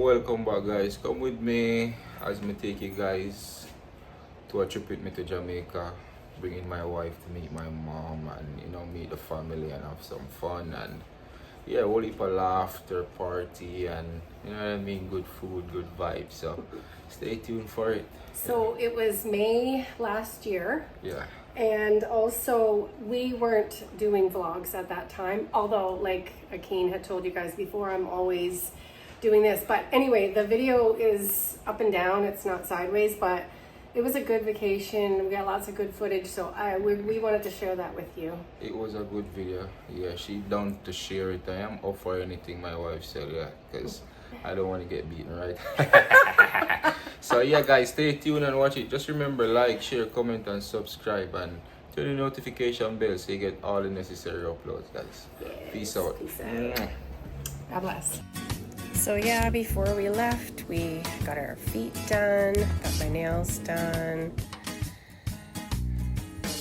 welcome back, guys. Come with me as me take you guys to a trip with me to Jamaica, bringing my wife to meet my mom and meet the family and have some fun and yeah, whole heap of laughter, party, and good food, good vibes. So stay tuned for it. So it was May last year. Yeah. And also, we weren't doing vlogs at that time, although, like Akeen had told you guys before, I'm always doing this. But anyway, the video is up and down, it's not sideways, but it was a good vacation. We got lots of good footage, so we wanted to share that with you. It was a good video. Yeah, she down to share it. I am up for anything my wife said, yeah, because I don't want to get beaten, right? So yeah, guys, stay tuned and watch it. Just remember, like, share, comment, and subscribe, and turn the notification bell so you get all the necessary uploads, guys. Yes, Peace out. Peace out. God bless. So yeah, before we left, we got our feet done, got my nails done,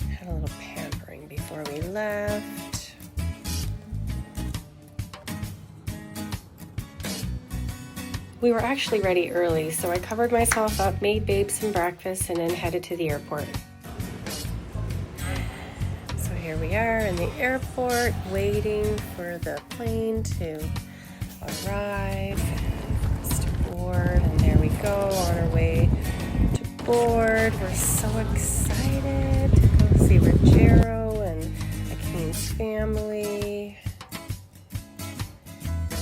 had a little pampering before we left. We were actually ready early, so I covered myself up, made Babe some breakfast, and then headed to the airport. So here we are in the airport, waiting for the plane to arrive and for us to board. And there we go, on our way to board. We're so excited to go see Rogero and Akeen's family.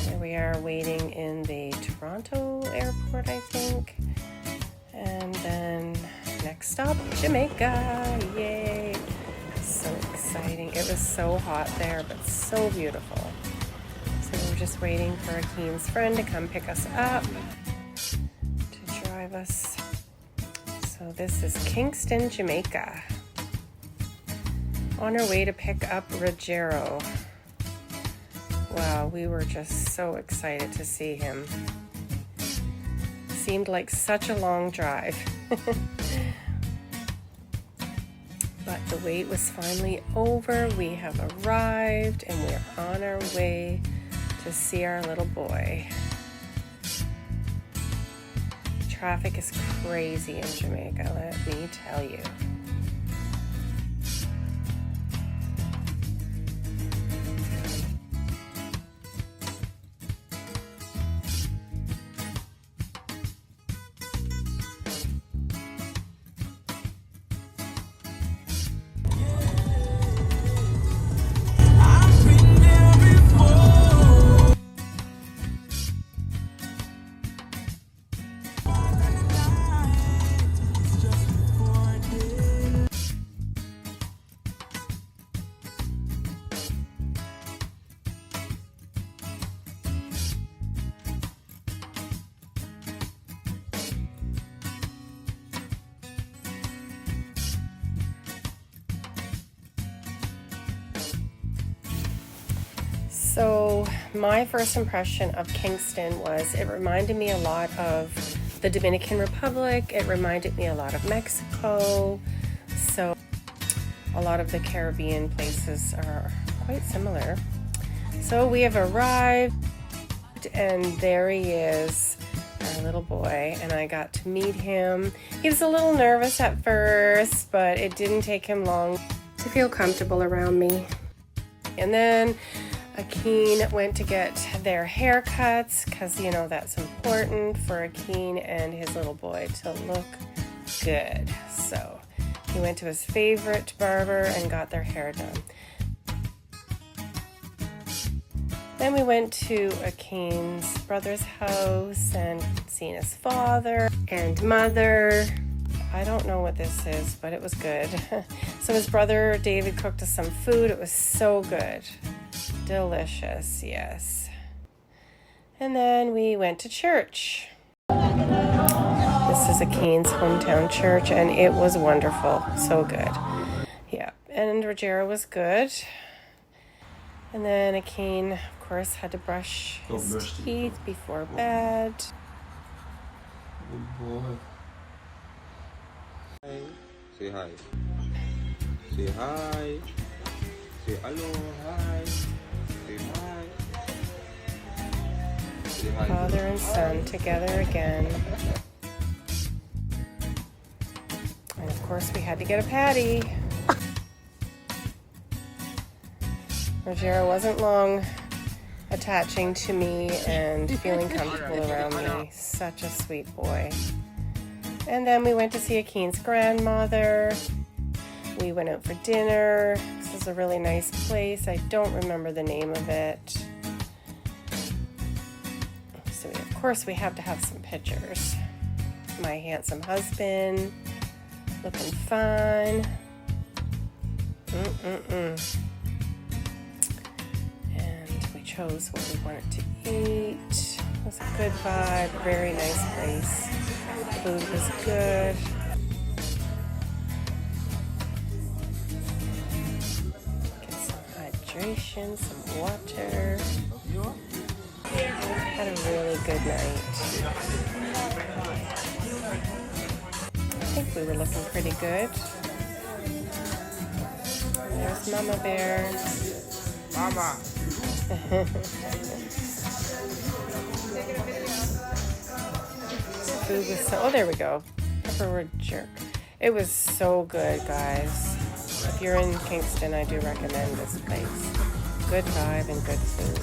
Here we are waiting in the Toronto airport, I think. And then next stop, Jamaica. Yay! So exciting. It was so hot there, but so beautiful. So we're just waiting for Akeen's friend to come pick us up, to drive us. So this is Kingston, Jamaica. On our way to pick up Rogero. Wow, we were just so excited to see him. Seemed like such a long drive. But the wait was finally over. We have arrived and we're on our way to see our little boy. Traffic is crazy in Jamaica, let me tell you. So my first impression of Kingston was it reminded me a lot of the Dominican Republic. It reminded me a lot of Mexico. So a lot of the Caribbean places are quite similar. So we have arrived and there he is, our little boy, and I got to meet him. He was a little nervous at first, but it didn't take him long to feel comfortable around me. And then Akeen went to get their haircuts because, that's important for Akeen and his little boy to look good. So he went to his favorite barber and got their hair done. Then we went to Akeen's brother's house and seen his father and mother. I don't know what this is, but it was good. So his brother David cooked us some food. It was so good. Delicious, yes. And then we went to church. This is Akeen's hometown church, and it was wonderful. So good. Yeah, and Rogero was good. And then Akeen, of course, had to brush his teeth before bed. Good boy. Hi. Say hi. Say hi. Say hello. Hi. Say hi. Father and son together again. And of course we had to get a patty. Rogero wasn't long attaching to me and feeling comfortable around me. Such a sweet boy. And then we went to see Akeen's grandmother. We went out for dinner. This is a really nice place. I don't remember the name of it. So of course we have to have some pictures. My handsome husband, looking fine. And we chose what we wanted to eat. It was a good vibe, very nice place. Food was good. Get some hydration, some water. Had a really good night. I think we were looking pretty good. There's Mama Bear. Mama. Food was so, oh, there we go. Pepperwood jerk. It was so good, guys. If you're in Kingston, I do recommend this place. Good vibe and good food.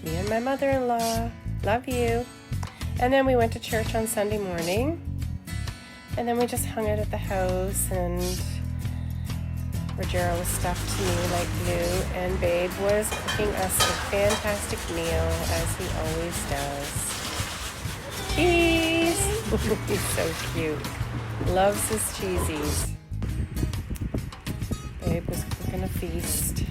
Me and my mother-in-law. Love you. And then we went to church on Sunday morning. And then we just hung out at the house, and Rogero was stuffed to me like glue, and Babe was cooking us a fantastic meal, as he always does. Cheese! He's so cute. Loves his cheesies. Babe was cooking a feast.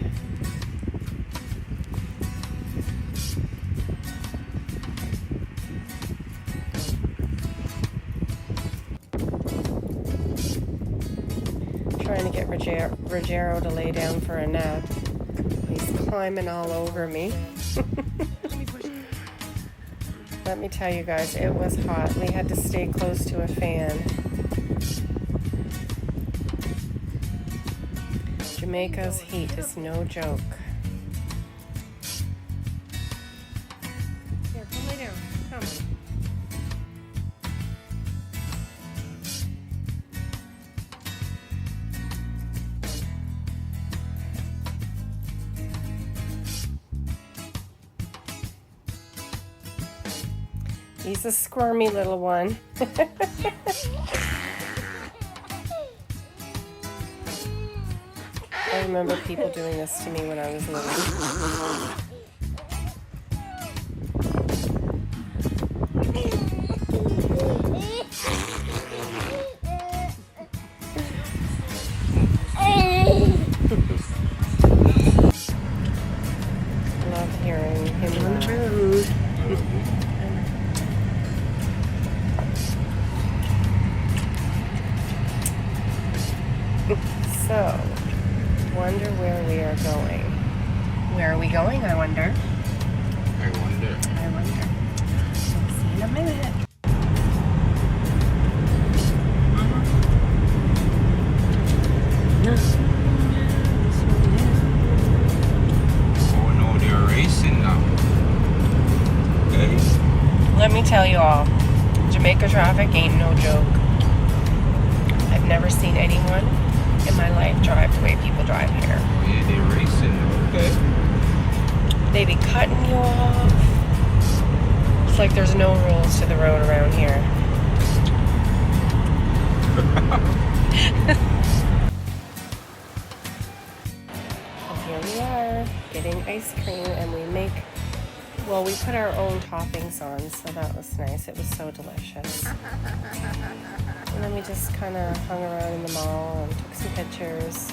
Trying to get Rogero to lay down for a nap. He's climbing all over me. Let me tell you guys, it was hot. We had to stay close to a fan. Jamaica's heat is no joke. Here, come lay down. Come. He's a squirmy little one. I remember people doing this to me when I was little. Love hearing him on the road. So, wonder where we are going. Where are we going, I wonder? I wonder. We'll see in a minute. Oh no, they're racing now. Okay. Let me tell you all, Jamaica traffic ain't no joke. I've never seen anyone in my life drive the way people drive here. Oh yeah, they're racing. Okay. They be cutting you off. It's like there's no rules to the road around here. And here we are, getting ice cream, and we put our own toppings on, so that was nice. It was so delicious. And then we just kind of hung around in the mall and took some pictures,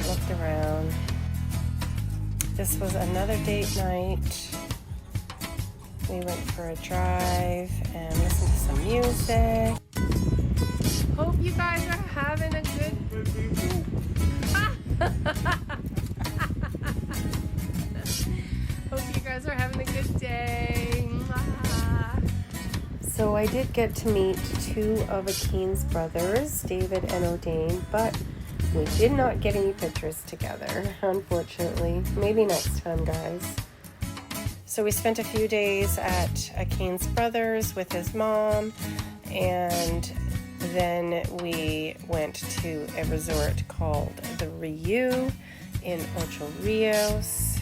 looked around. This was another date night. We went for a drive and listened to some music. Hope you guys are having a good... Hope you guys are having a good day. So I did get to meet two of Akeen's brothers, David and O'Dane, but we did not get any pictures together, unfortunately. Maybe next time, guys. So we spent a few days at Akeen's brothers with his mom, and then we went to a resort called the Riu in Ocho Rios.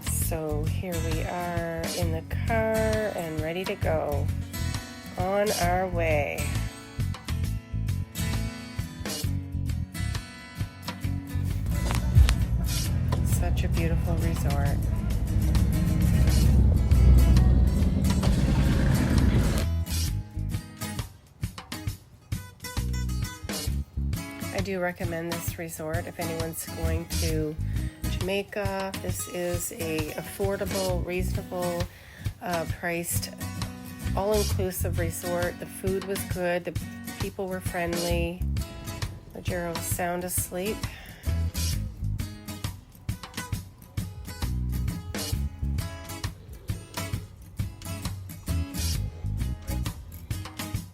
So here we are in the car and ready to go on our way. Such a beautiful resort. I do recommend this resort if anyone's going to Jamaica. This is a affordable, reasonable priced, all-inclusive resort. The food was good. The people were friendly. Rogero was sound asleep.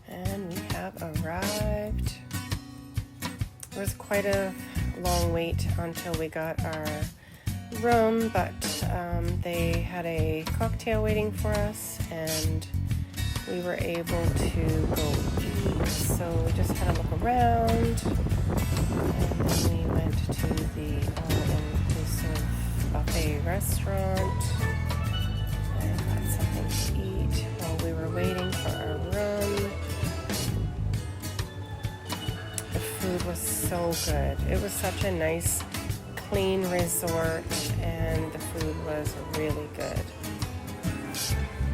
And we have arrived. It was quite a long wait until we got our room, but they had a cocktail waiting for us and we were able to go eat. So we just had a look around and then we went to the all-inclusive buffet restaurant and got something to eat while we were waiting for our room. The food was so good. It was such a nice, clean resort, and the food was really good.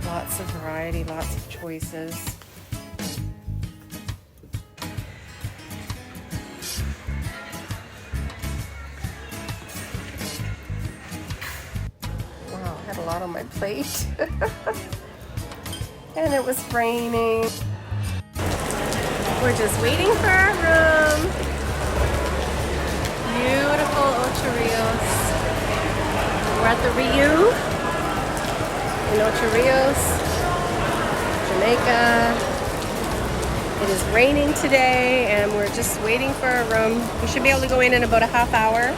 Lots of variety, lots of choices. Wow, I had a lot on my plate. And it was raining. We're just waiting for our room. Beautiful Ocho Rios. We're at the Riu in Ocho Rios, Jamaica. It is raining today and we're just waiting for our room. We should be able to go in about a half hour.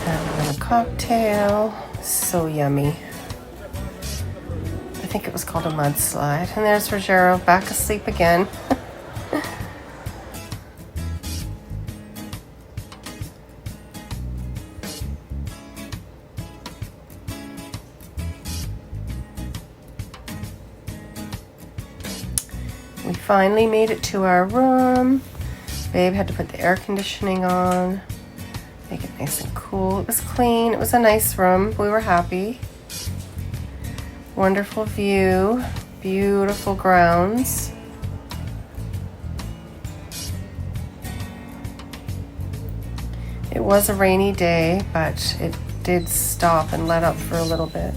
Having a cocktail. So yummy. I think it was called a mudslide. And there's Rogero back asleep again. We finally made it to our room. Babe had to put the air conditioning on, make it nice and cool. It was clean. It was a nice room. We were happy. Wonderful view, beautiful grounds. It was a rainy day, but it did stop and let up for a little bit.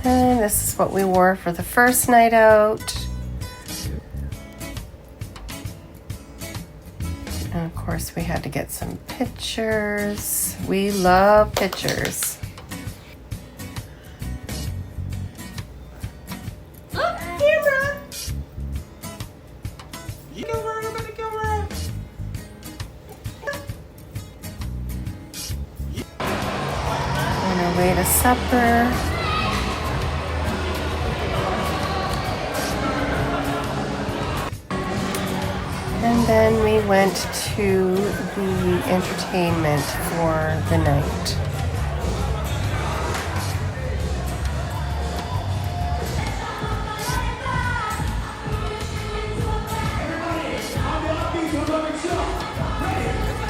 And this is what we wore for the first night out. And of course we had to get some pictures. We love pictures. On our way to supper. And then we went to the entertainment for the night.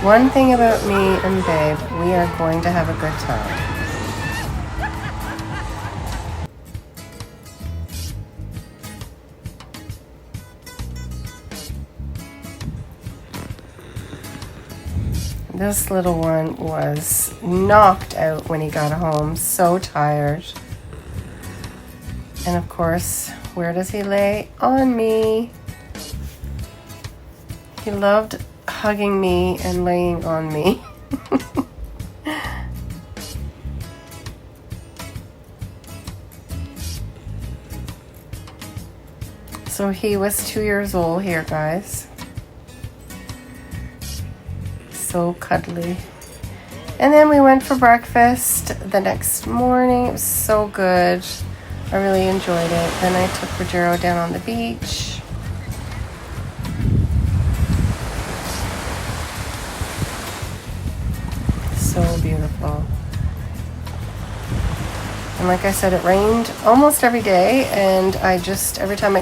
One thing about me and Babe, we are going to have a good time. This little one was knocked out when he got home, so tired. And of course, where does he lay? On me. He loved hugging me and laying on me. So he was 2 years old here, guys. So cuddly. And then we went for breakfast the next morning. It was so good. I really enjoyed it. Then I took Rogero down on the beach. So beautiful. And like I said, it rained almost every day, and I just, every time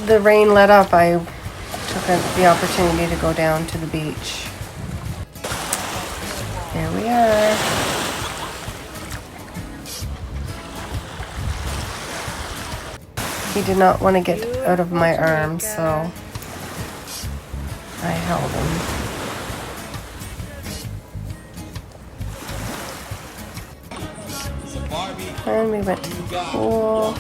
the rain let up, I took the opportunity to go down to the beach. There we are. He did not want to get out of my arms, so I held him. And we went to the pool.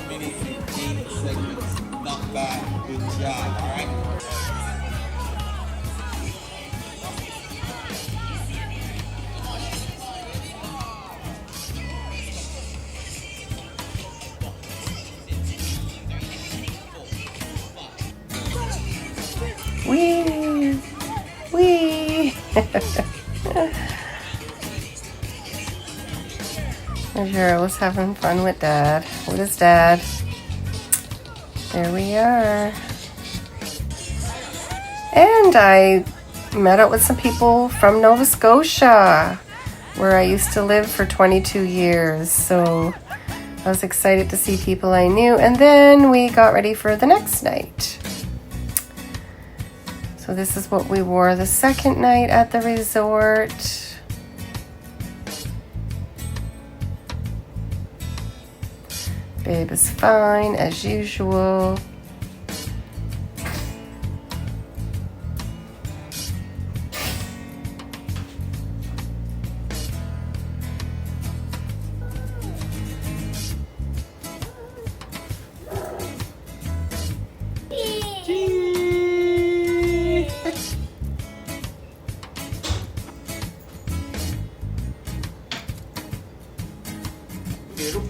Wee! Wee! Rogero was having fun with Dad. With his dad. There we are. And I met up with some people from Nova Scotia, where I used to live for 22 years. So I was excited to see people I knew. And then we got ready for the next night. So this is what we wore the second night at the resort. Babe is fine as usual.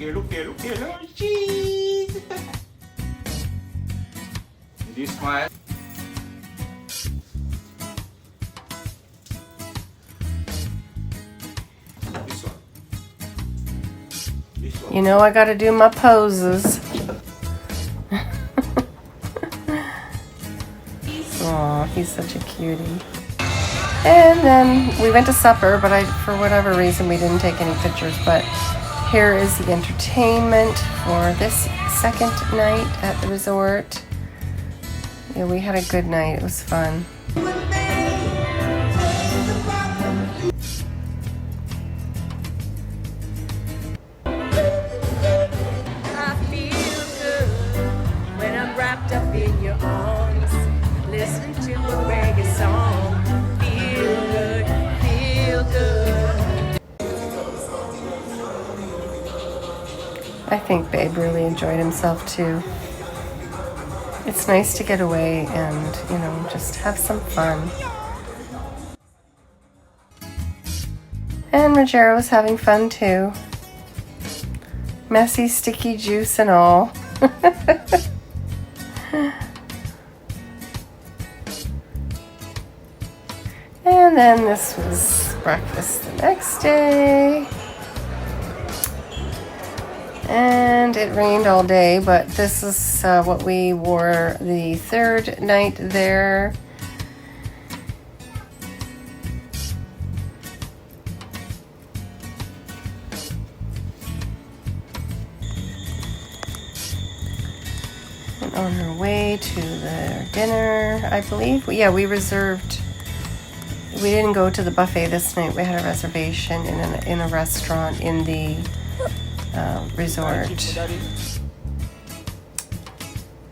Look here, cheese. Do you smile? This one. You know I gotta do my poses. Aw, he's such a cutie. And then we went to supper, but for whatever reason, we didn't take any pictures, but here is the entertainment for this second night at the resort. Yeah, we had a good night. It was fun. I feel good when I'm wrapped up in your arms, listening to a reggae song. Feel good, feel good. I think Babe really enjoyed himself too. It's nice to get away and, you know, just have some fun. And Rogero was having fun too. Messy, sticky juice and all. And then this was breakfast the next day. And it rained all day, but this is what we wore the third night there. And on our way to the dinner, I believe. Yeah, we reserved. We didn't go to the buffet this night. We had a reservation in a restaurant in the resort.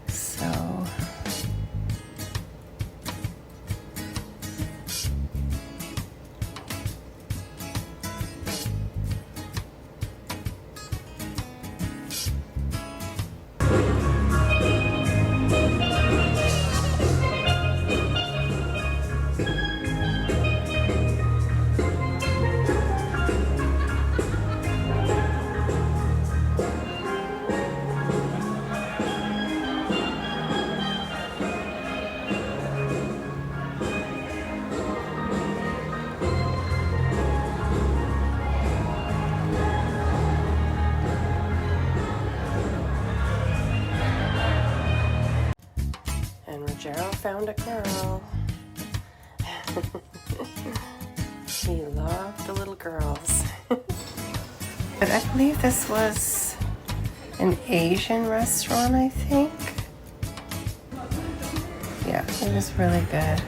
So Gerald found a girl. He loved the little girls. But I believe this was an Asian restaurant, I think. Yeah, it was really good.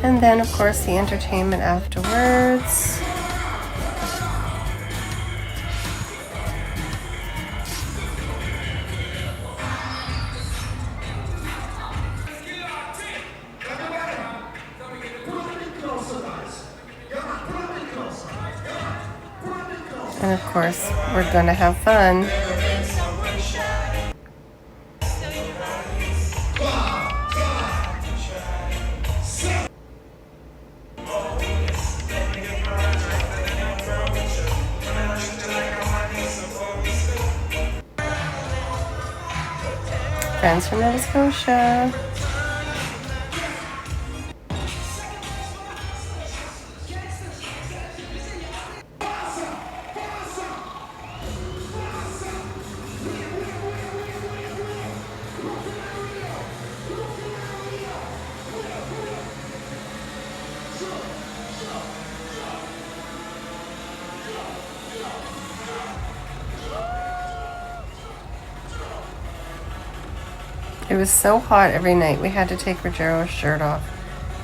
And then, of course, the entertainment afterwards. And of course, we're gonna have fun. Friends from Nova Scotia. It was so hot every night. We had to take Rogero's shirt off.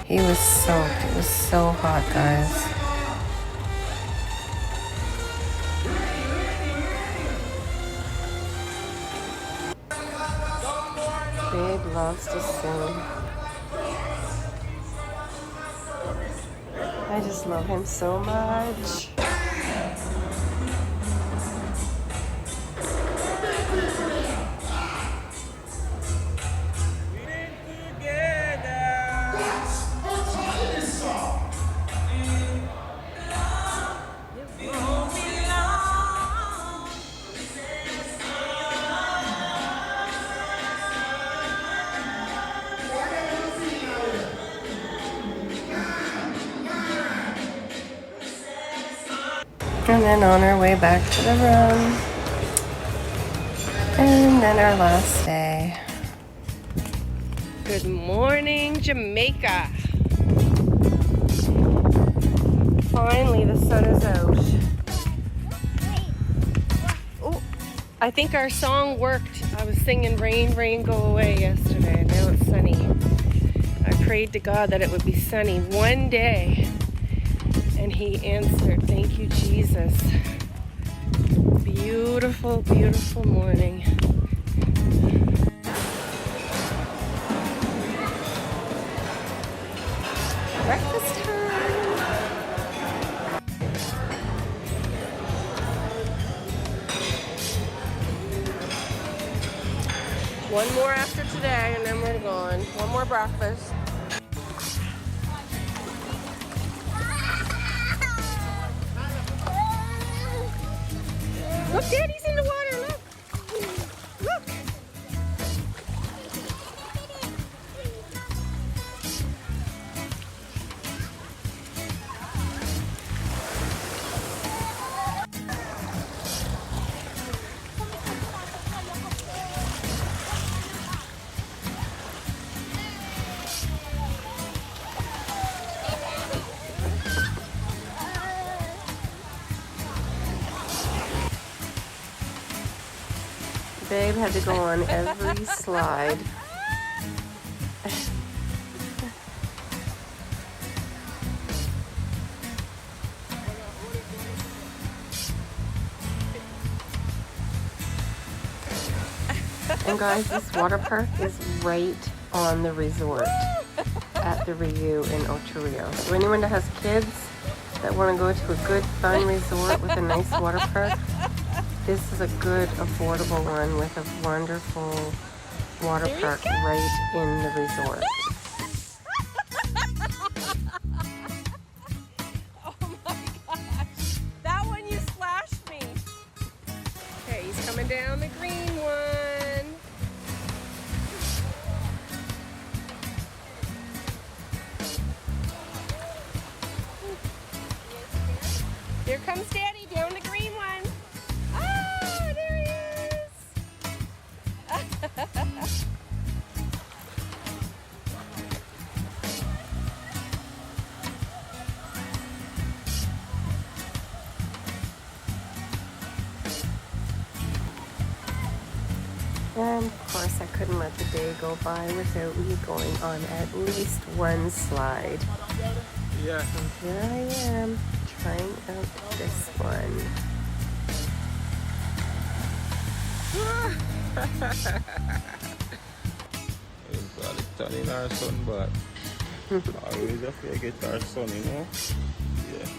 He was soaked. It was so hot, guys. Babe loves to sing. I just love him so much. And then on our way back to the room. And then our last day. Good morning, Jamaica. Finally, the sun is out. Oh, I think our song worked. I was singing Rain, Rain, Go Away yesterday. Now it's sunny. I prayed to God that it would be sunny one day. And he answered. Thank you, Jesus. Beautiful, beautiful morning. Breakfast time. One more after today, and then we're going. One more breakfast. Look, Daddy's in the water, look. Look. Babe had to go on every slide. And guys, this water park is right on the resort at the Riu in Ocho Rios. So anyone that has kids that want to go to a good fun resort with a nice water park, this is a good, affordable one with a wonderful water park right in the resort. Oh my gosh. That one you splashed me. Okay, he's coming down the green one. Here comes Daddy down the green one. Oh, there he is. And of course, I couldn't let the day go by without me going on at least one slide. Yeah. So here I am, trying out this one. We've got it turning our sun back. Always have to get our sun, you know? Yeah.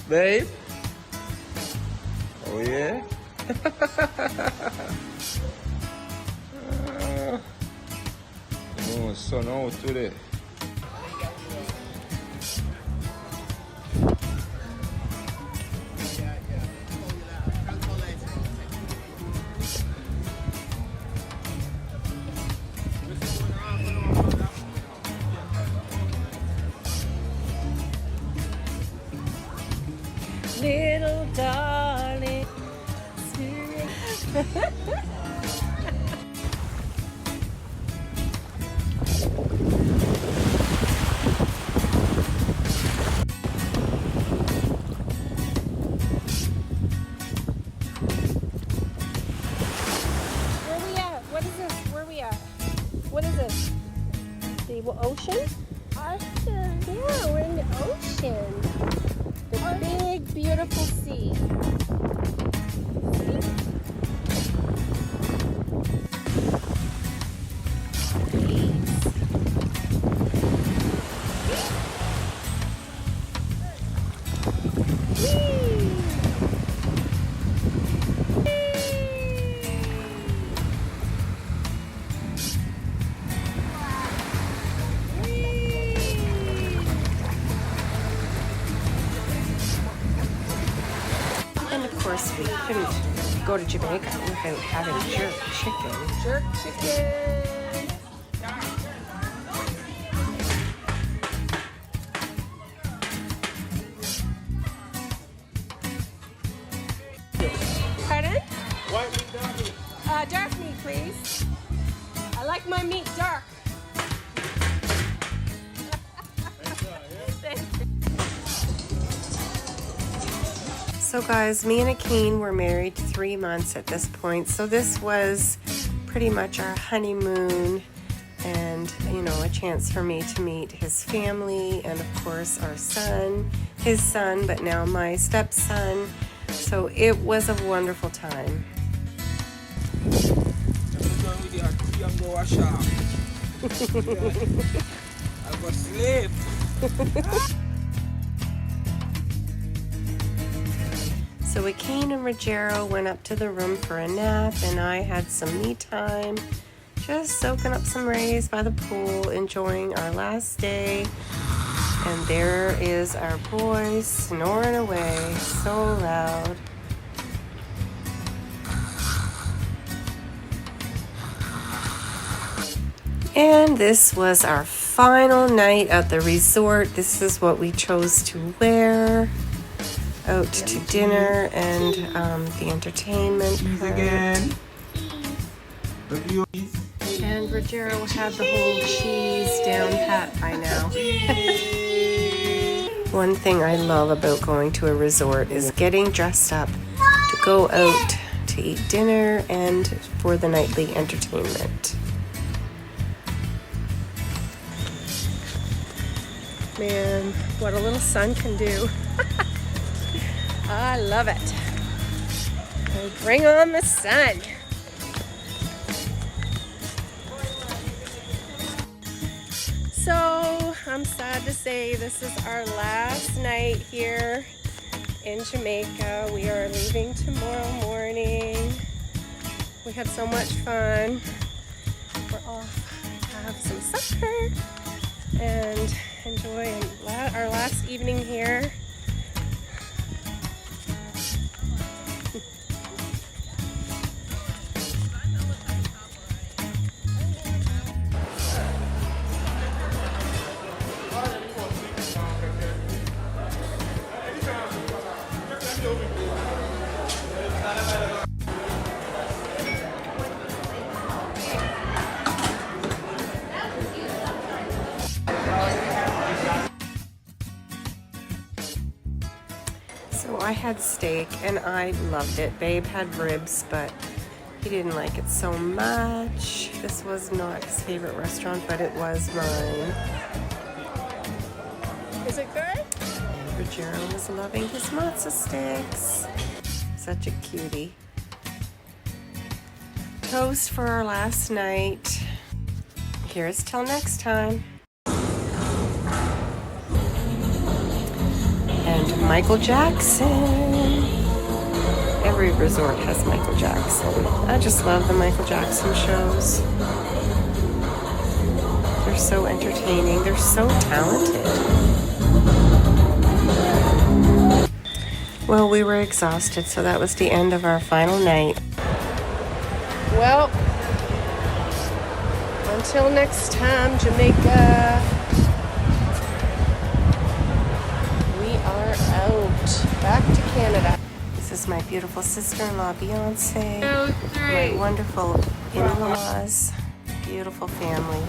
Babe? Oh yeah? No, sun out today. Little darling. Where we at? What is this? Where we at? What is this? The ocean? Ocean. Yeah, we're in the ocean. The big, beautiful sea. And of course, we couldn't go to Jamaica without having jerk chicken. Jerk chicken! Pardon? White meat, dark meat. Dark meat, please. I like my meat dark. So guys, me and Akeen were married 3 months at this point. So this was pretty much our honeymoon and, you know, a chance for me to meet his family and of course our son, his son, but now my stepson. So it was a wonderful time. I'm going to wash up. I'm going to sleep. So Akeen and Rogero went up to the room for a nap and I had some me time, just soaking up some rays by the pool, enjoying our last day. And there is our boy snoring away so loud. And this was our final night at the resort. This is what we chose to wear out to dinner and the entertainment part. Again. And Rogero had the whole cheese down pat by now. One thing I love about going to a resort is getting dressed up to go out to eat dinner and for the nightly entertainment. Man, what a little sun can do. I love it. Bring on the sun. So, I'm sad to say this is our last night here in Jamaica. We are leaving tomorrow morning. We had so much fun. We're off to have some supper and enjoy our last evening here. So I had steak and I loved it. Babe had ribs, but He didn't like it so much. This was not his favorite restaurant, but it was mine. Is it good? And Rogero was loving his matzo sticks. Such a cutie. Toast for our last night. Here's till next time. And Michael Jackson. Every resort has Michael Jackson. I just love the Michael Jackson shows. They're so entertaining. They're so talented. Well, we were exhausted, so that was the end of our final night. Well, until next time, Jamaica. We are out. Back to Canada. This is my beautiful sister-in-law, Beyonce. 2, 3. My wonderful in-laws. Beautiful family.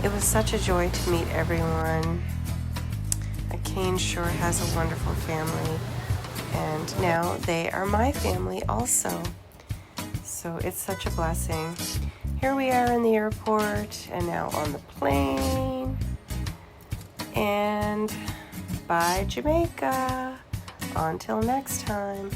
It was such a joy to meet everyone. Kane sure has a wonderful family. And now they are my family also. So it's such a blessing. Here we are in the airport and now on the plane. And bye Jamaica. Until next time.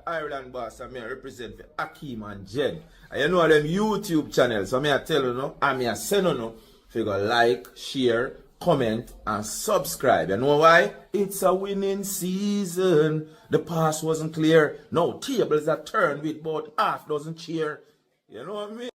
Ireland boss, and I represent for Akeem and Jen. And you know them YouTube channels, so I tell you no, and I say no, if you go like, share, comment, and subscribe. You know why? It's a winning season. The pass wasn't clear. No tables are turned with about half dozen cheer. You know what I mean?